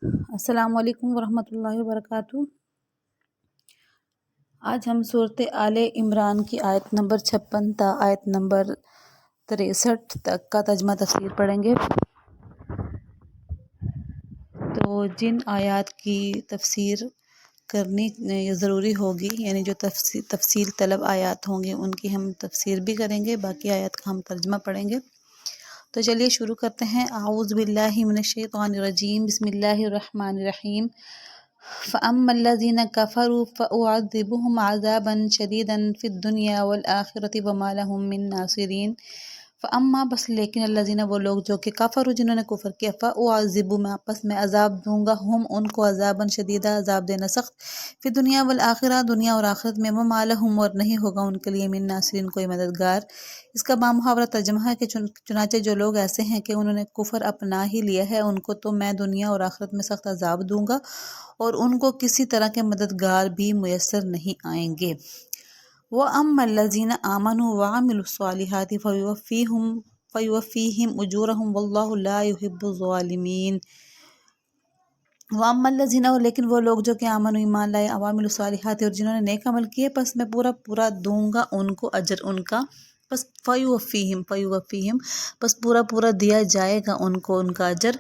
السلام علیکم ورحمۃ اللہ وبرکاتہ۔ آج ہم صورت آل عمران کی آیت نمبر 56 تا آیت نمبر 63 تک کا ترجمہ تفسیر پڑھیں گے۔ تو جن آیات کی تفسیر کرنی ضروری ہوگی، یعنی جو تفصیل طلب آیات ہوں گے، ان کی ہم تفسیر بھی کریں گے، باقی آیات کا ہم ترجمہ پڑھیں گے۔ تو چلیے شروع کرتے ہیں۔ اعوذ باللہ من الشیطان الرجیم، بسم اللہ الرحمن الرحیم۔ فَأَمَّا الَّذِينَ كَفَرُوا فَأُعَذِّبُهُمْ عَذَابًا شَدِيدًا فِي الدُّنْيَا وَالْآخِرَةِ وَمَا لَهُم مِّن نَّاصِرِينَ۔ فَأَمَّا بس لیکن الَّذِينَ وہ لوگ جو کہ کفروا جنہوں نے کفر کیا، فَأُعَذِّبُ میں آپس میں عذاب دوں گا، ہم ان کو عذابًا شدیدا عذاب دینا سخت، فی دنیا والآخرہ دنیا اور آخرت میں، وَمَا لَهُم اور نہیں ہوگا ان کے لیے، من ناصرین کوئی مددگار۔ اس کا بامحاورہ ترجمہ ہے کہ چنانچہ جو لوگ ایسے ہیں کہ انہوں نے کفر اپنا ہی لیا ہے، ان کو تو میں دنیا اور آخرت میں سخت عذاب دوں گا اور ان کو کسی طرح کے مددگار بھی میسر نہیں آئیں گے۔ وَأَمَّا الَّذِينَ آمَنُوا وَعَمِلُوا الصَّالِحَاتِ فَيُوَفِّيهِمْ أُجُورَهُمْ وَاللَّهُ لَا يُحِبُّ الظَّالِمِينَ۔ وَأَمَّا الَّذِينَ اور لیکن وہ لوگ جو کہ آمنوا ایمان لائے، وَعَمِلُوا الصَّالِحَاتِ اور جنہوں نے نیک عمل کیے، پس میں پورا دوں گا ان کو اجر ان کا، پس فیوفیہم پس پورا دیا جائے گا ان کو ان کا اجر۔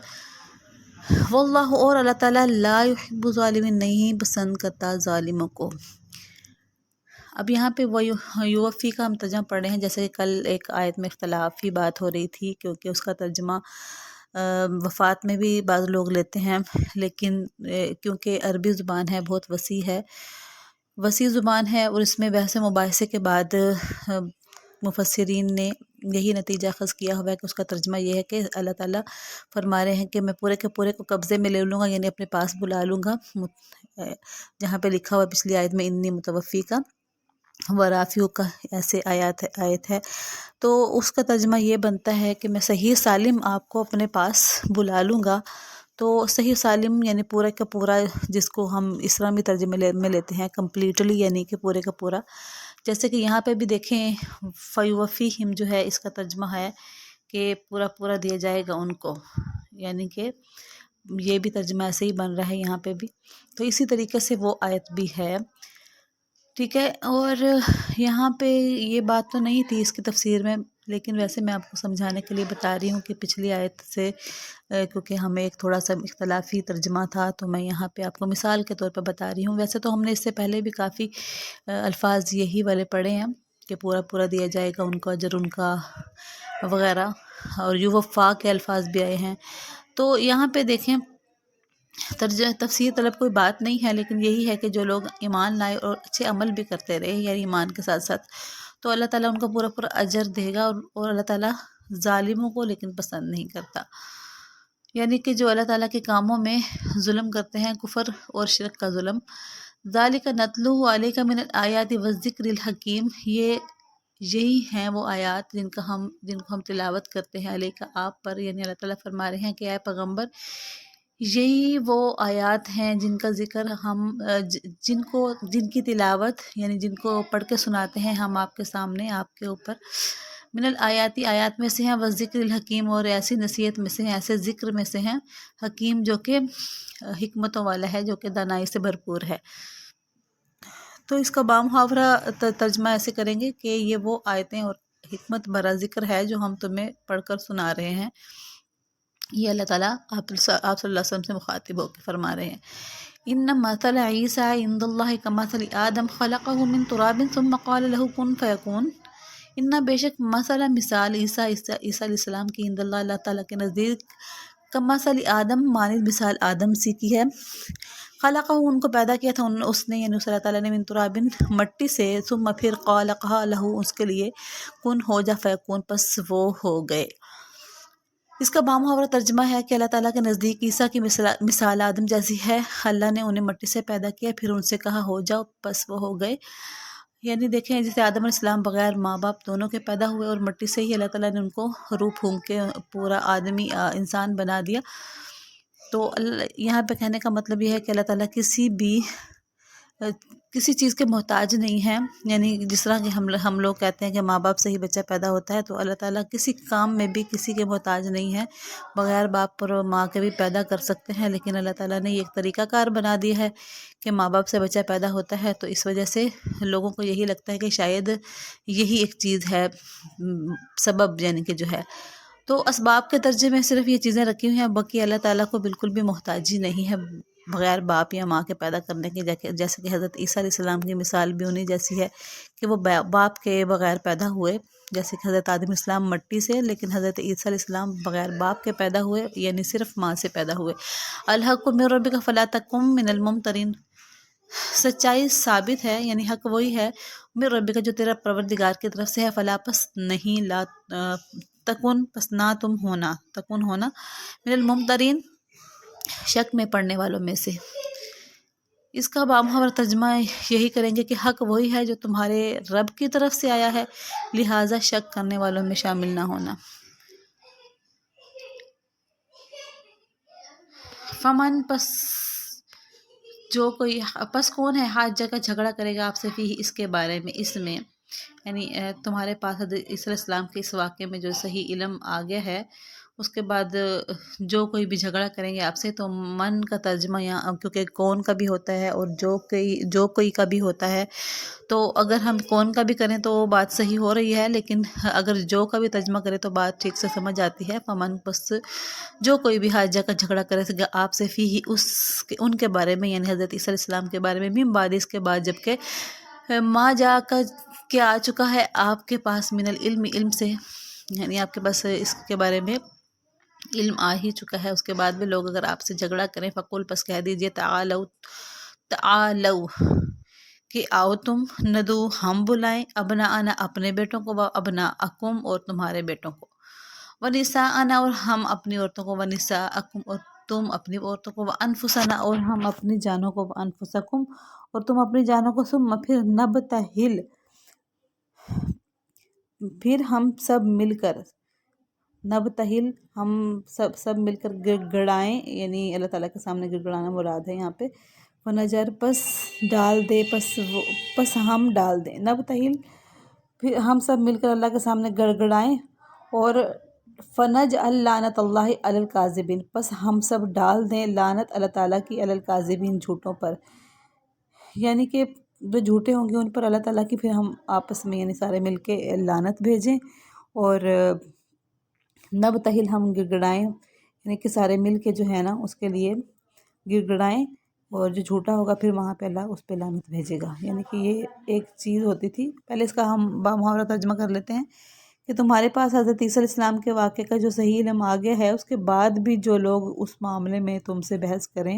واللہ اور اللہ تعالیٰ لا یحب الظالمین نہیں پسند کرتا ظالموں کو۔ اب یہاں پہ یوفی کا ہم ترجمہ پڑھ رہے ہیں، جیسے کہ کل ایک آیت میں اختلافی بات ہو رہی تھی، کیونکہ اس کا ترجمہ وفات میں بھی بعض لوگ لیتے ہیں، لیکن کیونکہ عربی زبان ہے، بہت وسیع زبان ہے، اور اس میں بحث مباحثے کے بعد مفسرین نے یہی نتیجہ اخذ کیا ہوا ہے کہ اس کا ترجمہ یہ ہے کہ اللہ تعالیٰ فرما رہے ہیں کہ میں پورے کے پورے کو قبضے میں لے لوں گا، یعنی اپنے پاس بلا لوں گا، جہاں پہ لکھا ہوا پچھلی آیت میں انی متوفی کا ورافیو کا ایسے آیت ہے، تو اس کا ترجمہ یہ بنتا ہے کہ میں صحیح سالم آپ کو اپنے پاس بلا لوں گا۔ تو صحیح سالم یعنی پورا کا پورا، جس کو ہم اسلامی ترجمے میں لیتے ہیں کمپلیٹلی، یعنی کہ پورے کا پورا، جیسے کہ یہاں پہ بھی دیکھیں فیوفیہم جو ہے اس کا ترجمہ ہے کہ پورا دیا جائے گا ان کو، یعنی کہ یہ بھی ترجمہ ایسے ہی بن رہا ہے یہاں پہ بھی، تو اسی طریقے سے وہ آیت بھی ہے، ٹھیک ہے۔ اور یہاں پہ یہ بات تو نہیں تھی اس کی تفسیر میں، لیکن ویسے میں آپ کو سمجھانے کے لیے بتا رہی ہوں کہ پچھلی آیت سے کیونکہ ہمیں ایک تھوڑا سا اختلافی ترجمہ تھا، تو میں یہاں پہ آپ کو مثال کے طور پر بتا رہی ہوں۔ ویسے تو ہم نے اس سے پہلے بھی کافی الفاظ یہی والے پڑھے ہیں کہ پورا دیا جائے گا ان کو اجر ان کا وغیرہ، اور یوفا کے الفاظ بھی آئے ہیں۔ تو یہاں پہ دیکھیں تفسیر طلب کوئی بات نہیں ہے، لیکن یہی ہے کہ جو لوگ ایمان لائے اور اچھے عمل بھی کرتے رہے، یعنی ایمان کے ساتھ ساتھ، تو اللہ تعالیٰ ان کو پورا اجر دے گا، اور اللہ تعالیٰ ظالموں کو لیکن پسند نہیں کرتا، یعنی کہ جو اللہ تعالیٰ کے کاموں میں ظلم کرتے ہیں، کفر اور شرک کا ظلم۔ ذالک نتلوہ علیک من الآیات والذکر الحکیم، یہی ہیں وہ آیات جن کو ہم تلاوت کرتے ہیں علیہ آپ پر، یعنی اللہ تعالیٰ فرما رہے ہیں کہ اے پیغمبر، یہی وہ آیات ہیں جن کا ذکر ہم جن کی تلاوت، یعنی جن کو پڑھ کے سناتے ہیں ہم آپ کے سامنے، آپ کے اوپر، من الآیاتی آیات میں سے ہیں، والذکر الحکیم اور ایسی نصیحت میں سے ہیں، ایسے ذکر میں سے ہیں، حکیم جو کہ حکمتوں والا ہے، جو کہ دانائی سے بھرپور ہے۔ تو اس کا بامحاورہ ترجمہ ایسے کریں گے کہ یہ وہ آیتیں اور حکمت برا ذکر ہے جو ہم تمہیں پڑھ کر سنا رہے ہیں، یہ اللہ تعالیٰ آپ صلی اللہ علیہ وسلم سے مخاطب ہو کے فرما رہے ہیں۔ ان مثل عیسیٰ عند اللہ کمثل آدم خلقہ من تراب ثم قال له کن فیکون۔ ان بے شک مثال عیسیٰ علیہ السلام کی عند اللہ تعالیٰ کے نزدیک، کمثل آدم مانند مثال آدم سی کی ہے، خلقہ ان کو پیدا کیا تھا اس نے، یعنی اللہ تعالیٰ نے، من تراب مٹی سے، ثم پھر قال کہا لہو اس کے لیے، کن ہو جا، فیکون پس وہ ہو گئے۔ اس کا بامحاورہ ترجمہ ہے کہ اللہ تعالیٰ کے نزدیک عیسیٰ کی مثال آدم جیسی ہے، اللہ نے انہیں مٹی سے پیدا کیا، پھر ان سے کہا ہو جاؤ، پس وہ ہو گئے، یعنی دیکھیں جیسے آدم علیہ السلام بغیر ماں باپ دونوں کے پیدا ہوئے، اور مٹی سے ہی اللہ تعالیٰ نے ان کو روح پھونک کے پورا آدمی انسان بنا دیا۔ تو یہاں پہ کہنے کا مطلب یہ ہے کہ اللہ تعالیٰ کسی بھی کسی چیز کے محتاج نہیں ہیں، یعنی جس طرح کہ ہم لوگ کہتے ہیں کہ ماں باپ سے ہی بچہ پیدا ہوتا ہے، تو اللہ تعالیٰ کسی کام میں بھی کسی کے محتاج نہیں ہے، بغیر باپ اور ماں کے بھی پیدا کر سکتے ہیں، لیکن اللہ تعالیٰ نے یہ ایک طریقہ کار بنا دیا ہے کہ ماں باپ سے بچہ پیدا ہوتا ہے، تو اس وجہ سے لوگوں کو یہی لگتا ہے کہ شاید یہی ایک چیز ہے، سبب یعنی کہ جو ہے، تو اسباب کے درجے میں صرف یہ چیزیں رکھی ہوئی ہیں، باقی اللہ تعالیٰ کو بالکل بھی محتاجی نہیں ہے بغیر باپ یا ماں کے پیدا کرنے کی، جیسے کہ حضرت عیسیٰ علیہ السلام کی مثال بھی انہیں جیسی ہے کہ وہ باپ کے بغیر پیدا ہوئے، جیسے کہ حضرت آدم السلام مٹی سے، لیکن حضرت عیسیٰ علیہ السلام بغیر باپ کے پیدا ہوئے، یعنی صرف ماں سے پیدا ہوئے۔ الحق من ربک فلا تکن من الممترین، سچائی ثابت ہے، یعنی حق وہی ہے، من ربک جو تیرا پروردگار کی طرف سے ہے، فلا پس نہیں، لا تکن پس نہ تم ہونا، تکن ہونا، من الممترین شک میں پڑنے والوں میں سے۔ اس کا بامحور ترجمہ یہی کریں گے کہ حق وہی ہے جو تمہارے رب کی طرف سے آیا ہے، لہٰذا شک کرنے والوں میں شامل نہ ہونا۔ فمن پس جو کوئی، پس کون ہے، حاجہ کا جھگڑا کرے گا آپ سے فی اس کے بارے میں، اس میں یعنی تمہارے پاس حضرت عیسیٰ علیہ السلام کے اس واقعے میں جو صحیح علم آ گیا ہے، اس کے بعد جو کوئی بھی جھگڑا کریں گے آپ سے، تو من کا ترجمہ یہاں کیونکہ کون کا بھی ہوتا ہے اور جو کوئی کا بھی ہوتا ہے، تو اگر ہم کون کا بھی کریں تو وہ بات صحیح ہو رہی ہے، لیکن اگر جو کا بھی ترجمہ کرے تو بات ٹھیک سے سمجھ آتی ہے۔ فمن پس جو کوئی بھی حاجہ کا جھگڑا کرے گا آپ سے فی ان کے بارے میں، یعنی حضرت عیسیٰ علیہ السلام کے بارے میں، من بعد اس کے بعد جبکہ ما جا کا کیا آ چکا ہے آپ کے پاس، من العلم علم سے، یعنی آپ کے پاس اس کے بارے میں علم آ ہی چکا ہے، اس کے بعد بھی لوگ اگر آپ سے جھگڑا کریں، فقول پس کہہ دیجئے تعالو کہ آؤ تم، ندو ہم بلائیں، ابناءنا اپنے بیٹوں کو، و ابناءکم اور تمہارے بیٹوں کو، ونساءنا اور ہم اپنی عورتوں کو، ونساءکم اور تم اپنی عورتوں کو، وانفسنا اور ہم اپنی جانوں کو، وانفسکم اور تم اپنی جانوں کو، ثم پھر نبتہل پھر ہم سب مل کر، نبتہل ہم سب مل کر گڑگڑائیں، یعنی اللہ تعالیٰ کے سامنے گڑگڑانا مراد ہے یہاں پہ، فنجر پس ڈال دے، پس ہم ڈال دیں، نبتہل پھر ہم سب مل کر اللہ کے سامنے گڑگڑائیں، اور فنج لعنت اللہ علی الکاذبین پس ہم سب ڈال دیں لعنت اللہ تعالیٰ کی علی الکاذبین جھوٹوں پر، یعنی کہ جو جھوٹے ہوں گے ان پر اللہ تعالیٰ کی پھر ہم آپس میں یعنی سارے مل کے لعنت بھیجیں، اور نبتہل ہم گڑگڑائیں، یعنی کہ سارے مل کے جو ہے نا اس کے لیے گڑگڑائیں، اور جو جھوٹا ہوگا پھر وہاں پہ اللہ اس پہ لعنت بھیجے گا، یعنی کہ یہ ایک چیز ہوتی تھی۔ پہلے اس کا ہم بامحاورہ ترجمہ کر لیتے ہیں کہ تمہارے پاس حضرت عیسیٰ علیہ السلام کے واقعے کا جو صحیح علم آ گیا ہے، اس کے بعد بھی جو لوگ اس معاملے میں تم سے بحث کریں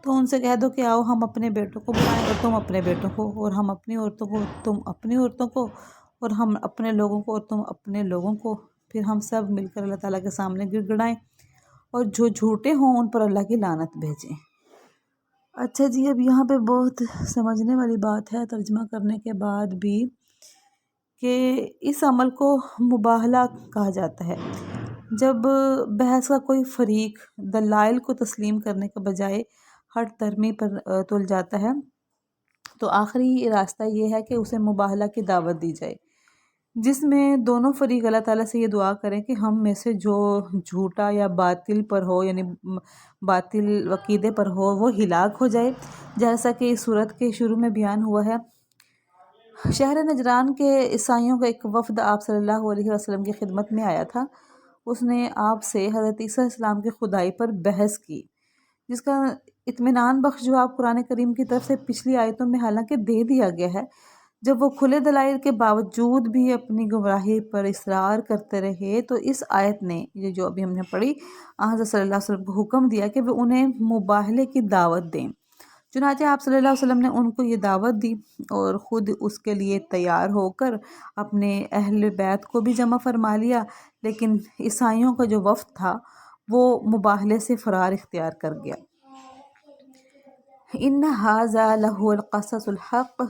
تو ان سے کہہ دو کہ آؤ ہم اپنے بیٹوں کو بلائیں اور تم اپنے بیٹوں کو، اور ہم اپنی عورتوں کو تم اپنی عورتوں کو، اور ہم اپنے لوگوں کو اور تم اپنے لوگوں کو، پھر ہم سب مل کر اللہ تعالیٰ کے سامنے گڑگڑائیں، اور جو جھوٹے ہوں ان پر اللہ کی لعنت بھیجیں۔ اچھا جی، اب یہاں پہ بہت سمجھنے والی بات ہے ترجمہ کرنے کے بعد بھی، کہ اس عمل کو مباہلہ کہا جاتا ہے، جب بحث کا کوئی فریق دلائل کو تسلیم کرنے کے بجائے ہٹ درمی پر تل جاتا ہے، تو آخری راستہ یہ ہے کہ اسے مباہلہ کی دعوت دی جائے، جس میں دونوں فریق اللہ تعالیٰ سے یہ دعا کریں کہ ہم میں سے جو جھوٹا یا باطل پر ہو، یعنی باطل عقیدے پر ہو، وہ ہلاک ہو جائے، جیسا کہ اس صورت کے شروع میں بیان ہوا ہے۔ شہر نجران کے عیسائیوں کا ایک وفد آپ صلی اللہ علیہ وسلم کی خدمت میں آیا تھا، اس نے آپ سے حضرت عیسیٰ علیہ السلام کی خدائی پر بحث کی، جس کا اطمینان بخش جواب قرآن کریم کی طرف سے پچھلی آیتوں میں حالانکہ دے دیا گیا ہے۔ جب وہ کھلے دلائل کے باوجود بھی اپنی گمراہی پر اصرار کرتے رہے، تو اس آیت نے، یہ جو ابھی ہم نے پڑھی، حضرت صلی اللہ علیہ وسلم کو حکم دیا کہ وہ انہیں مباہلے کی دعوت دیں۔ چنانچہ آپ صلی اللہ علیہ وسلم نے ان کو یہ دعوت دی، اور خود اس کے لیے تیار ہو کر اپنے اہل بیت کو بھی جمع فرما لیا، لیکن عیسائیوں کا جو وفد تھا وہ مباہلے سے فرار اختیار کر گیا۔ ان ھذا لہو القصص الحق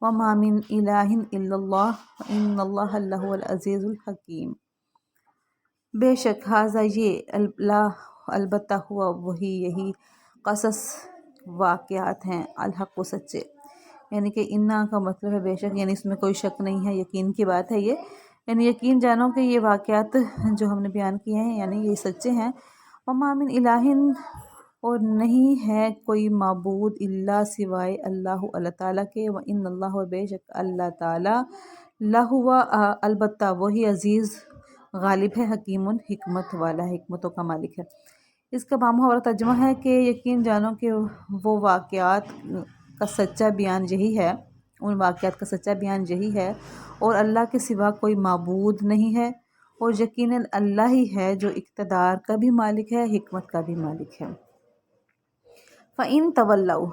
وما من الہ الا اللہ وان اللہ لہو العزیز الحکیم۔ بے شک ھذا یہ البتہ ہوا وہی، یہی قصص واقعات ہیں، الحق و سچے، یعنی کہ انا کا مطلب ہے بے شک، یعنی اس میں کوئی شک نہیں ہے، یقین کی بات ہے یہ، یعنی یقین جانو کہ یہ واقعات جو ہم نے بیان کیے ہیں یعنی یہ سچے ہیں۔ وما من الہ، اور نہیں ہے کوئی معبود الا سوائے اللہ تعالیٰ کے، وان اللہ، اور بے شک اللہ تعالیٰ، لہوا، البتہ وہی عزیز غالب ہے، حکیم، حکمت والا ہے، حکمتوں کا مالک ہے۔ اس کا بامحاورہ ترجمہ ہے کہ یقین جانو کہ وہ واقعات کا سچا بیان یہی ہے، ان واقعات کا سچا بیان یہی ہے، اور اللہ کے سوا کوئی معبود نہیں ہے، اور یقیناً اللہ ہی ہے جو اقتدار کا بھی مالک ہے، حکمت کا بھی مالک ہے۔ فَإِن تَوَلَّوْا،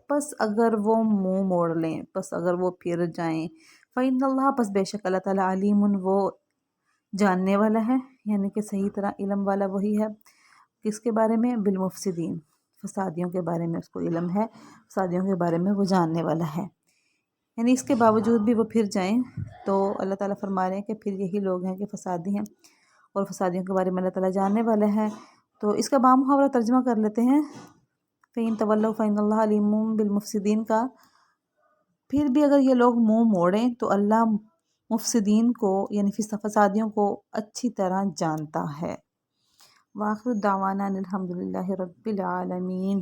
پس اگر وہ منہ موڑ لیں، پس اگر وہ پھر جائیں، فَإِنَّ اللَّهَ، پس بے شک اللہ تعالیٰ، علیم، وہ جاننے والا ہے، یعنی کہ صحیح طرح علم والا وہی ہے، کس کے بارے میں؟ بالمفسدین، فسادیوں کے بارے میں اس کو علم ہے، فسادیوں کے بارے میں وہ جاننے والا ہے۔ یعنی اس کے باوجود بھی وہ پھر جائیں تو اللہ تعالیٰ فرما رہے ہیں کہ پھر یہی لوگ ہیں کہ فسادی ہیں، اور فسادیوں کے بارے میں اللہ تعالیٰ جاننے والا ہے۔ تو اس کا بامحاورہ ترجمہ کر لیتے ہیں، فَإِن تَوَلَّوْا فَإِنَّ اللَّهَ عَلِيمٌ بِالْمُفْسِدِينَ کا، پھر بھی اگر یہ لوگ منہ موڑیں تو اللہ مفسدین کو یعنی فسادیوں کو اچھی طرح جانتا ہے۔ وآخر دعوانا الحمد للہ رب العالمین۔